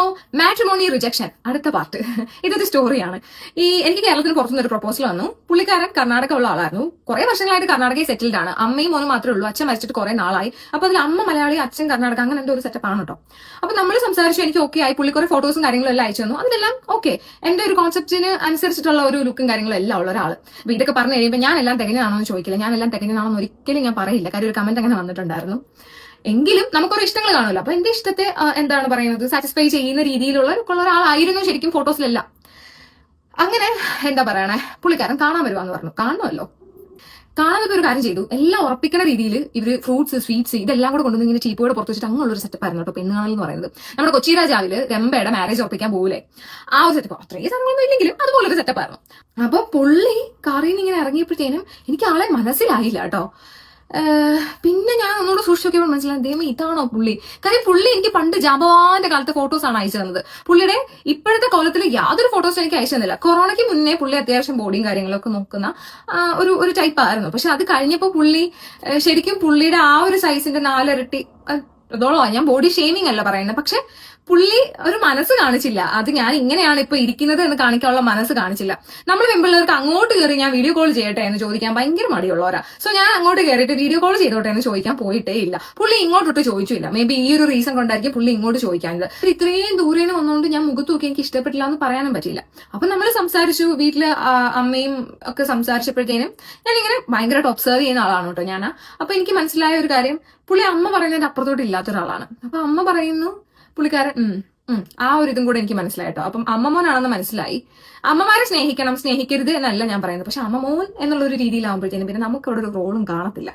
Hello, matrimony rejection അടുത്ത part. ഇതൊരു സ്റ്റോറിയാണ്. എനിക്ക് കേരളത്തിന് പുറത്തുനിന്ന് ഒരു പ്രപ്പോസൽ വന്നു. പുള്ളിക്കാരൻ കർണാടക ഉള്ള ആളായിരുന്നു. കുറെ വർഷങ്ങളായിട്ട് കർണാടകയിൽ സെറ്റിൽഡ് ആണ്. അമ്മയും മോനും മാത്രമേ ഉള്ളൂ. അച്ഛൻ മരിച്ചിട്ട് കുറെ നാളായി. അപ്പൊ അതിൽ അമ്മ മലയാളി, അച്ഛൻ കർണാടക, അങ്ങനെ എന്തോ ഒരു സെറ്റപ്പ് ആണ് കേട്ടോ. അപ്പൊ നമ്മൾ സംസാരിച്ചു, എനിക്ക് ഓക്കെ ആയി. പുള്ളി കുറെ ഫോട്ടോസും കാര്യങ്ങളും എല്ലാം അയച്ചു തന്നു. അതിലെല്ലാം ഓക്കെ, എന്റെ ഒരു കോൺസെപ്റ്റിന് അനുസരിച്ചിട്ടുള്ള ഒരു ലുക്കും കാര്യങ്ങളും എല്ലാം ഉള്ള ഒരാൾ. അപ്പൊ ഇതൊക്കെ പറഞ്ഞു കഴിയുമ്പോൾ ഞാൻ എല്ലാം തികഞ്ഞതാണോ എന്ന് ചോദിക്കില്ല. ഞാൻ എല്ലാം തികഞ്ഞതാണോ എന്ന് ഒരിക്കലും ഞാൻ പറയില്ല. കാര്യം ഒരു കമന്റ് അങ്ങനെ വന്നിട്ടുണ്ടായിരുന്നു. എങ്കിലും നമുക്കൊരു ഇഷ്ടങ്ങൾ കാണുമല്ലോ. അപ്പൊ എന്റെ ഇഷ്ടത്തെ എന്താണ് പറയുന്നത്, സാറ്റിസ്ഫൈ ചെയ്യുന്ന രീതിയിലുള്ള ഒരാളായിരുന്നു ശരിക്കും ഫോട്ടോസിലെല്ലാം. അങ്ങനെ എന്താ പറയണേ, പുള്ളിക്കാരൻ കാണാൻ വരുവാന്ന് പറഞ്ഞു. കാണുമല്ലോ, കാണാനൊക്കെ ഒരു കാര്യം ചെയ്തു. എല്ലാം ഉറപ്പിക്കുന്ന രീതിയിൽ ഇവര് ഫ്രൂട്ട്സ്, സ്വീറ്റ്സ് ഇതെല്ലാം കൂടെ കൊണ്ടുവന്ന് ഇങ്ങനെ ചീപ്പോടെ പുറത്ത് വെച്ചിട്ട് അങ്ങനെയുള്ള ഒരു സെറ്റപ്പ് ആയിരുന്നു കേട്ടോ പെണ്ണുകാണൽ എന്ന് പറയുന്നത്. നമ്മുടെ കൊച്ചി രാജാവില് രംഭയുടെ മാരേജ് ഉറപ്പിക്കാൻ പോകൂലേ, ആ ഒരു സെറ്റപ്പ്. അത്രയും സാധനങ്ങളൊന്നും ഇല്ലെങ്കിലും അതുപോലൊരു സെറ്റപ്പ് ആയിരുന്നു. അപ്പൊ പുള്ളി കാറിൽ നിന്ന് ഇങ്ങനെ ഇറങ്ങിയപ്പോഴത്തേനും എനിക്ക് ആളെ മനസ്സിലായില്ല കേട്ടോ. പിന്നെ ഞാൻ ഒന്നുകൂടെ സൂക്ഷിച്ച് നോക്കിയപ്പോൾ മനസ്സിലായി, ദൈവം ഇതാണോ പുള്ളി. കാര്യം പുള്ളി എനിക്ക് പണ്ട് ജാബവാന്റെ കാലത്തെ ഫോട്ടോസ് ആണ് അയച്ചു തന്നത്. പുള്ളിയുടെ ഇപ്പോഴത്തെ കോലത്തിൽ യാതൊരു ഫോട്ടോസും എനിക്ക് അയച്ചു തന്നില്ല. കൊറോണയ്ക്ക് മുന്നേ പുള്ളി അത്യാവശ്യം ബോഡിയും കാര്യങ്ങളൊക്കെ നോക്കുന്ന ഒരു ടൈപ്പ് ആയിരുന്നു. പക്ഷെ അത് കഴിഞ്ഞപ്പോൾ പുള്ളി ശരിക്കും പുള്ളിയുടെ ആ ഒരു സൈസിന്റെ 4 ഇരട്ടി അതോളോ. ഞാൻ ബോഡി ഷെയ്മിങ് അല്ല പറയുന്നത്, പക്ഷെ പുള്ളി ഒരു മനസ്സ് കാണിച്ചില്ല. അത് ഞാൻ ഇങ്ങനെയാണ് ഇപ്പൊ ഇരിക്കുന്നത് എന്ന് കാണിക്കാനുള്ള മനസ്സ് കാണിച്ചില്ല. നമ്മൾ പെൺപിള്ളേർക്ക് അങ്ങോട്ട് കയറി ഞാൻ വീഡിയോ കോൾ ചെയ്യട്ടെ എന്ന് ചോദിക്കാൻ ഭയങ്കര മടിയുള്ളവരാ. സോ ഞാൻ അങ്ങോട്ട് കയറിയിട്ട് വീഡിയോ കോൾ ചെയ്തോട്ടെ എന്ന് ചോദിക്കാൻ പോയിട്ടേ ഇല്ല. പുള്ളി ഇങ്ങോട്ടൊട്ട് ചോദിച്ചില്ല. മേ ബി ഈ ഒരു റീസൺ കൊണ്ടായിരിക്കും പുള്ളി ഇങ്ങോട്ട് ചോദിക്കാനത്. ഇത്രയും ദൂരേന്ന് വന്നുകൊണ്ട് ഞാൻ മുഖത്ത് നോക്കി എനിക്ക് ഇഷ്ടപ്പെട്ടില്ല എന്ന് പറയാനും പറ്റില്ല. അപ്പൊ നമ്മൾ സംസാരിച്ചു, വീട്ടില് അമ്മയും ഒക്കെ സംസാരിച്ചപ്പോഴത്തേനും ഞാനിങ്ങനെ ഭയങ്കരമായിട്ട് ഒബ്സർവ് ചെയ്യുന്ന ആളാണ് കേട്ടോ ഞാൻ. അപ്പൊ എനിക്ക് മനസ്സിലായ ഒരു കാര്യം, പുള്ളി അമ്മ പറയുന്നതിന്റെ അപ്പുറത്തോട്ട് ഇല്ലാത്ത ഒരാളാണ്. അപ്പൊ അമ്മ പറയുന്നു, പുള്ളിക്കാരൻ ആ ഒരു ഇതും കൂടെ എനിക്ക് മനസ്സിലായി കേട്ടോ. അപ്പം അമ്മമോനാണെന്ന് മനസ്സിലായി. അമ്മമാരെ സ്നേഹിക്കണം, സ്നേഹിക്കരുത് എന്നല്ല ഞാൻ പറയുന്നത്. പക്ഷെ അമ്മമോൻ എന്നുള്ള ഒരു രീതിയിലാവുമ്പോഴത്തേനും പിന്നെ നമുക്ക് അവിടെ ഒരു റോളും കാണത്തില്ല.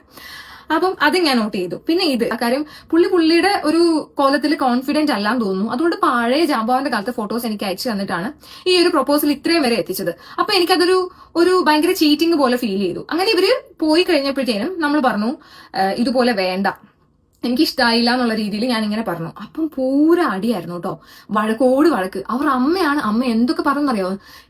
അപ്പം അത് ഞാൻ നോട്ട് ചെയ്തു. പിന്നെ ഇത് കാര്യം, പുള്ളിയുടെ ഒരു കോലത്തിൽ കോൺഫിഡന്റ് അല്ലാന്ന് തോന്നുന്നു. അതുകൊണ്ട് പഴയ ജാമ്പവാന്റെ കാലത്തെ ഫോട്ടോസ് എനിക്ക് അയച്ചു തന്നിട്ടാണ് ഈ ഒരു പ്രൊപ്പോസൽ ഇത്രയും വരെ എത്തിച്ചത്. അപ്പൊ എനിക്കതൊരു ഭയങ്കര ചീറ്റിംഗ് പോലെ ഫീൽ ചെയ്തു. അങ്ങനെ ഇവര് പോയി കഴിഞ്ഞപ്പോഴത്തേനും നമ്മൾ പറഞ്ഞു, ഇതുപോലെ വേണ്ട, എനിക്ക് ഇഷ്ടമായില്ല എന്നുള്ള രീതിയിൽ ഞാൻ ഇങ്ങനെ പറഞ്ഞു. അപ്പം പൂര അടിയായിരുന്നു കേട്ടോ, വഴക്കോട് വഴക്ക്. അവർ അമ്മയാണ്, അമ്മ എന്തൊക്കെ പറഞ്ഞറിയോ,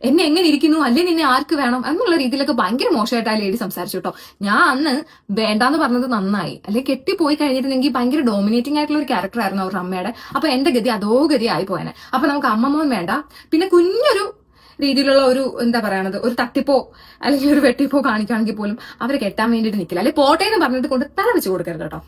എന്നെ എങ്ങനെ ഇരിക്കുന്നു, അല്ലെ നിന്നെ ആർക്ക് വേണം എന്നുള്ള രീതിയിലൊക്കെ ഭയങ്കര മോശമായിട്ട് ആ ലേഡി സംസാരിച്ചു കേട്ടോ. ഞാൻ അന്ന് വേണ്ടാന്ന് പറഞ്ഞത് നന്നായി. അല്ലെ കെട്ടിപ്പോയി കഴിഞ്ഞിട്ടുണ്ടെങ്കിൽ ഭയങ്കര ഡോമിനേറ്റിംഗ് ആയിട്ടുള്ള ഒരു ക്യാരക്ടർ ആയിരുന്നു അവരുടെ അമ്മയുടെ. അപ്പൊ എന്റെ ഗതി അതോ ഗതി ആയി പോയനെ. അപ്പൊ നമുക്ക് അമ്മമ്മോൻ വേണ്ട, പിന്നെ കുഞ്ഞൊരു രീതിയിലുള്ള ഒരു എന്താ പറയണത്, ഒരു തട്ടിപ്പോ അല്ലെങ്കിൽ ഒരു വെട്ടിപ്പോ കാണിക്കുകയാണെങ്കിൽ പോലും അവരെ കെട്ടാൻ വേണ്ടിയിട്ട് നിൽക്കില്ല. അല്ലെ പോട്ടെ എന്ന് പറഞ്ഞിട്ട് കൊണ്ട് തല വെച്ച് കൊടുക്കരുത് കേട്ടോ.